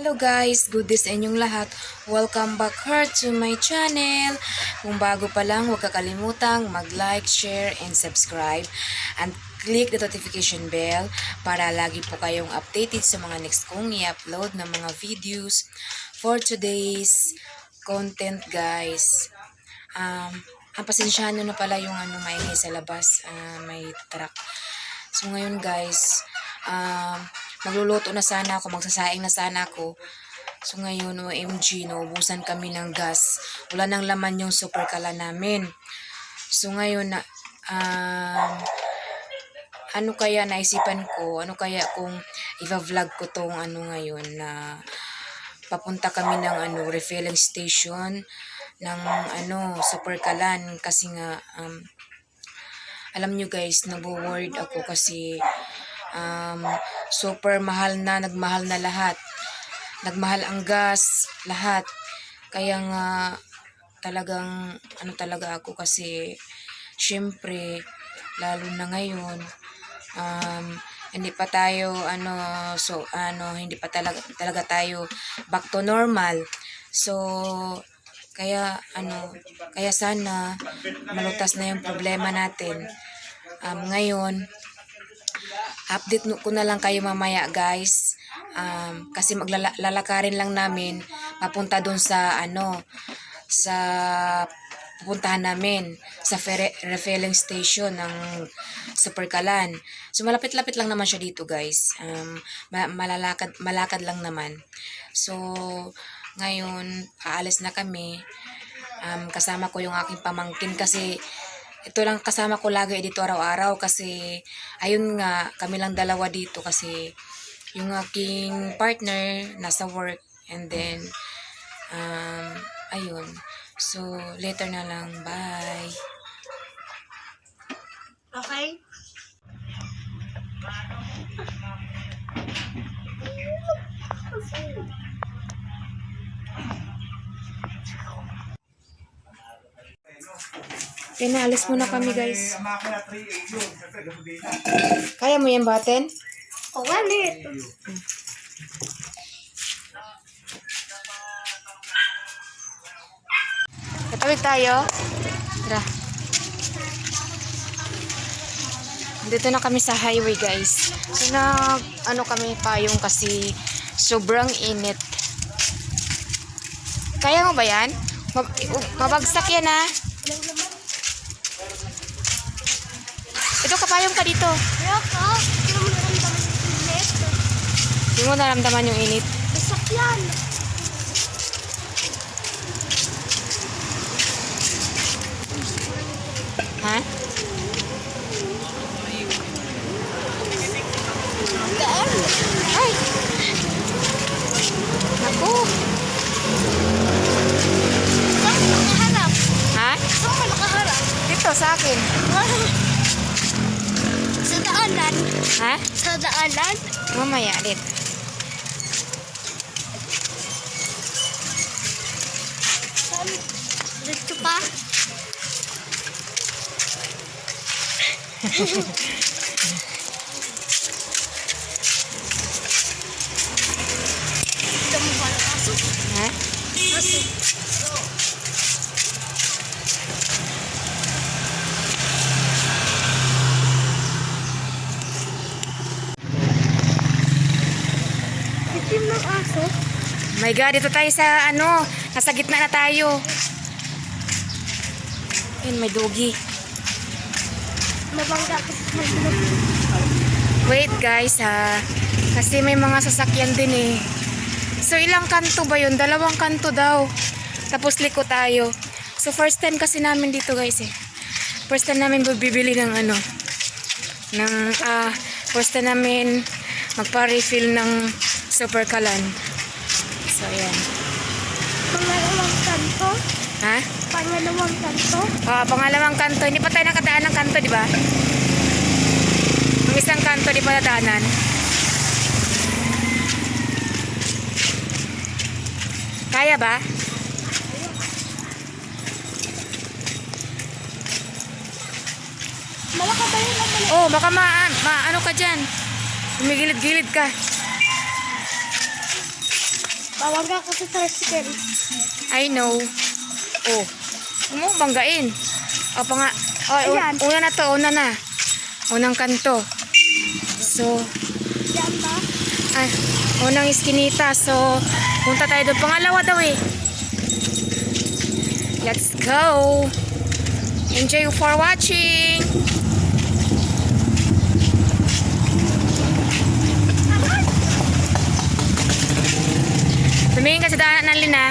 Hello guys, good day sa inyong lahat. Welcome back here to my channel. Kung bago pa lang, huwag kakalimutang mag-like, share, and subscribe. And click the notification bell para lagi po kayong updated sa mga next kong i-upload na mga videos for today's content guys. Ang pasensyahan nyo na pala yung maingay sa labas, may truck. So ngayon guys, magluluto na sana ako, magsasaing na sana ako. So ngayon, OMG, naubusan kami ng gas. Wala nang laman yung super kala namin. So ngayon, ano kaya naisipan ko, ano kaya kung i-vlog ko tong ngayon na papunta kami ng refilling station ng super kalan kasi nga alam nyo guys, nagwo-worried ako kasi super mahal na, nagmahal na lahat. Nagmahal ang gas, lahat. Kaya nga talagang talaga ako kasi syempre lalo na ngayon hindi pa tayo hindi pa talaga tayo back to normal. So kaya kaya sana malutas na yung problema natin. Ngayon update ko na lang kayo mamaya guys. Kasi maglalakarin lang namin papunta doon sa sa pupuntahan namin sa refilling station ng Super Kalan. So malapit-lapit lang naman siya dito guys. Malakad lang naman. So ngayon aalis na kami. Kasama ko yung aking pamangkin kasi ito lang kasama ko lagi dito araw-araw kasi ayun nga kami lang dalawa dito kasi yung aking partner nasa work and then ayun. So later na lang, bye. Okay. Pinaalis muna kami guys. Kaya mo yan baten? Oh, walit. Katawid tayo. Tara. Dito na kami sa highway guys. So kami payong kasi sobrang init. Kaya mo ba yan? Mabagsak yan ha. Ito kapayong ka dito. Kaya ka, hindi mo naramdaman Hindi mo naramdaman yung init. yung init. Basak yan. Ha? Gaan. Ay! Naku! Saan ka nakaharap? Ha? Saan ka nakaharap? Dito sa akin. Sa daanan. Ha? Sa daanan. Mamaya dito. Saan? Dito pa? Dito mo ba aso? Ha? Aso. Itim ng aso? My God, dito tayo sa nasa gitna na tayo. Ayun, may dogi. Mabangga ko sa hagulog. Wait guys ha. Kasi may mga sasakyan din eh. So ilang kanto ba yun? 2 kanto daw. Tapos liko tayo. So first time kasi namin dito guys eh. First time namin bibili ng first time namin magpa-refill ng Super Kalan. So ayan. Pangalawang kanto? Ha? Pangalawang kanto? Pangalawang kanto. Hindi pa tayo nakadaan ng kanto, di ba? Ang isang kanto, di pa nadaanan. Kaya ba? Malaka ba yun ang malaki? Oh, baka ano ka dyan. Umigilid-gilid ka. Tawag ka kasi sa tricycle. I know. Oh. Huwag mo banggain. O pa nga. O, Ayan. una na to. Una na. Unang kanto. So, Diyan ba? ay, unang iskinita. So, punta tayo doon. Pangalawa daw eh. Let's go. Enjoy you for watching. Tumingin ka sa daanan ng Lina.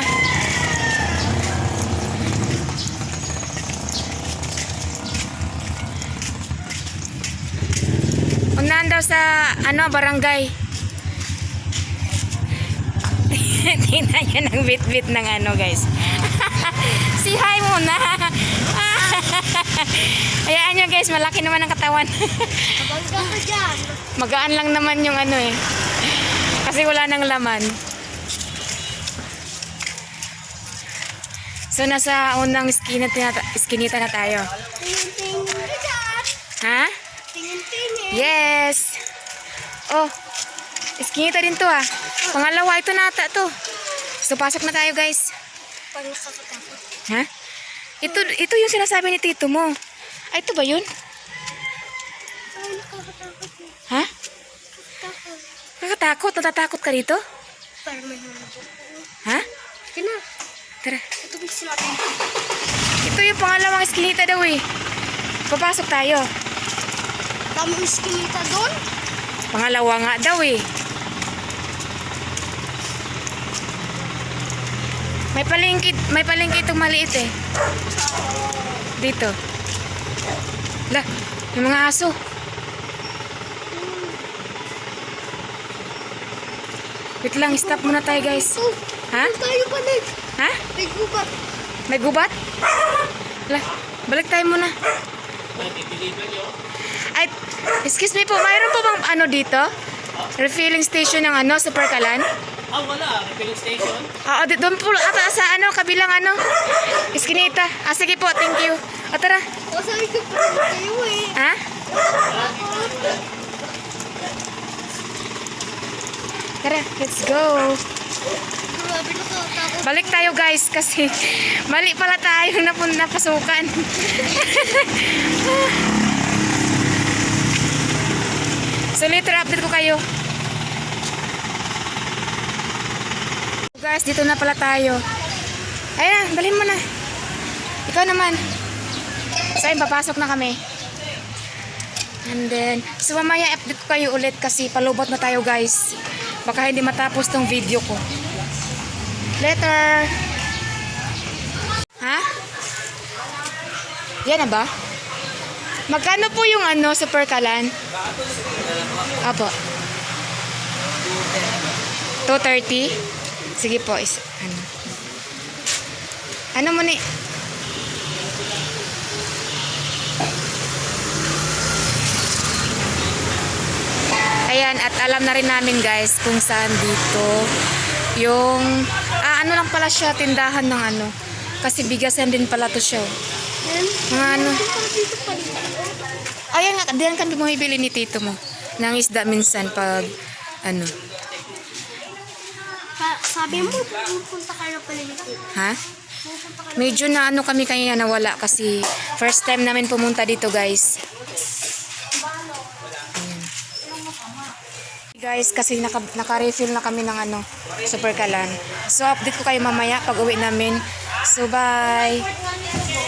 Unahan daw sa barangay. Tingnan nyo ng bit-bit ng guys. Si hi muna. Hayaan nyo guys, malaki naman ang katawan. Tawag ka dyan. Magaan lang naman yung kasi wala nang laman. So nasa unang iskinita na tayo. Tingin-tingin ka dyan. Ha? Tingin-tingin. Yes. Oh, iskinita din to ah. Pangalawa, ito na ata to. So pasok na tayo guys. Pag nakakatakot. Ha? Ito yung sinasabi ni tito mo. Ay, ito ba yun? Ay, nakakatakot eh. Ha? Takot. Nakakatakot? Natatakot ka dito? Para may nalabot. Ha? Sige na. Tara. Ito gusto natin. Ito yung pangalawang iskinita daw eh. Papasok tayo. Dami iskinita doon. Pangalawa nga daw eh. May palengke itong maliit eh. Dito. La, yung mga aso. Wait lang, stop muna tayo guys. Oh, Ha? tayo balik. Ha? May gubat. May gubat? La, balik tayo muna. Ay, excuse me po, mayroon po bang dito? Refilling station ng Super Kalan? Wala. Refilling station. Doon po ata sa kabilang iskinita. Sige po, thank you. Tara. O, sabi ko pa rin kayo eh. Ha? Tara, let's go. Grabe nakakatakot. Balik tayo guys kasi mali pala tayo napasukan. So later update ko kayo. Guys, dito na pala tayo. Ayan, dalhin mo na. Ikaw naman. So ayun, papasok na kami. And then, so mamaya update ko kayo ulit kasi palubot na tayo guys. Baka hindi matapos tong video ko. Later. Ha? Yan na ba? Magkano po yung Super Kalan? Apo. 230? Sige po. Ano mo ni? Ayan, at alam na rin namin guys kung saan dito yung lang pala siya, tindahan ng kasi bigasan din pala to siya. Mga ayan nga, diyan kami bumibili ni tito mo ng isda minsan pag Sabi mo, pupunta ka na pala dito. ha? Medyo na kami kaya nawala kasi first time namin pumunta dito guys. Ayan. Guys, kasi naka-refill na kami ng Super Kalan. So update ko kayo mamaya pag uwi namin. So bye.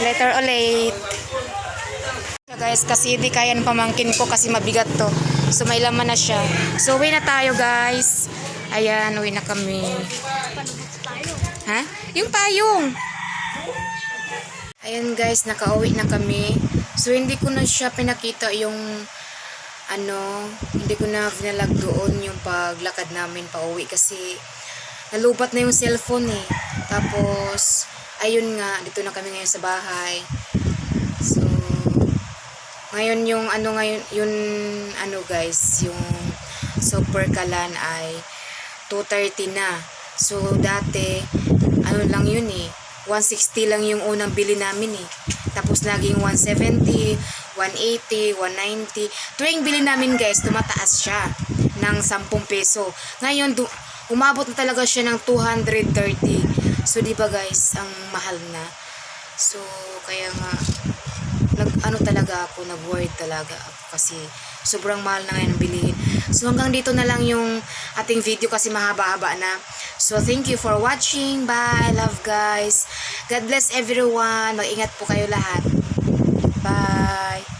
Later ulit. So guys, kasi hindi kaya ng pamangkin ko kasi mabigat to. So may laman na siya. So uwi na tayo guys. Ayan, uwi na kami. Ha? Yung payong. Ayan guys, nakauwi na kami. So hindi ko na siya pinakita yung hindi ko na vlog doon yung paglakad namin pauwi kasi nalubat na yung cellphone eh. Tapos ayun nga, dito na kami ngayon sa bahay. So ngayon yung guys, yung Super Kalan ay 230 na. So dati lang yun eh, 160 lang yung unang bili namin eh. Tapos naging 170, 180, 190. Tuwing bili namin guys, tumataas siya ng 10 peso. Ngayon, umabot na talaga siya ng 230. So, di ba guys, ang mahal na. So, kaya nga, nag-worried talaga ako kasi sobrang mahal na ngayon ang bilihin. So, hanggang dito na lang yung ating video kasi mahaba-haba na. So, thank you for watching. Bye. Love guys. God bless everyone. Mag-ingat po kayo lahat. Bye.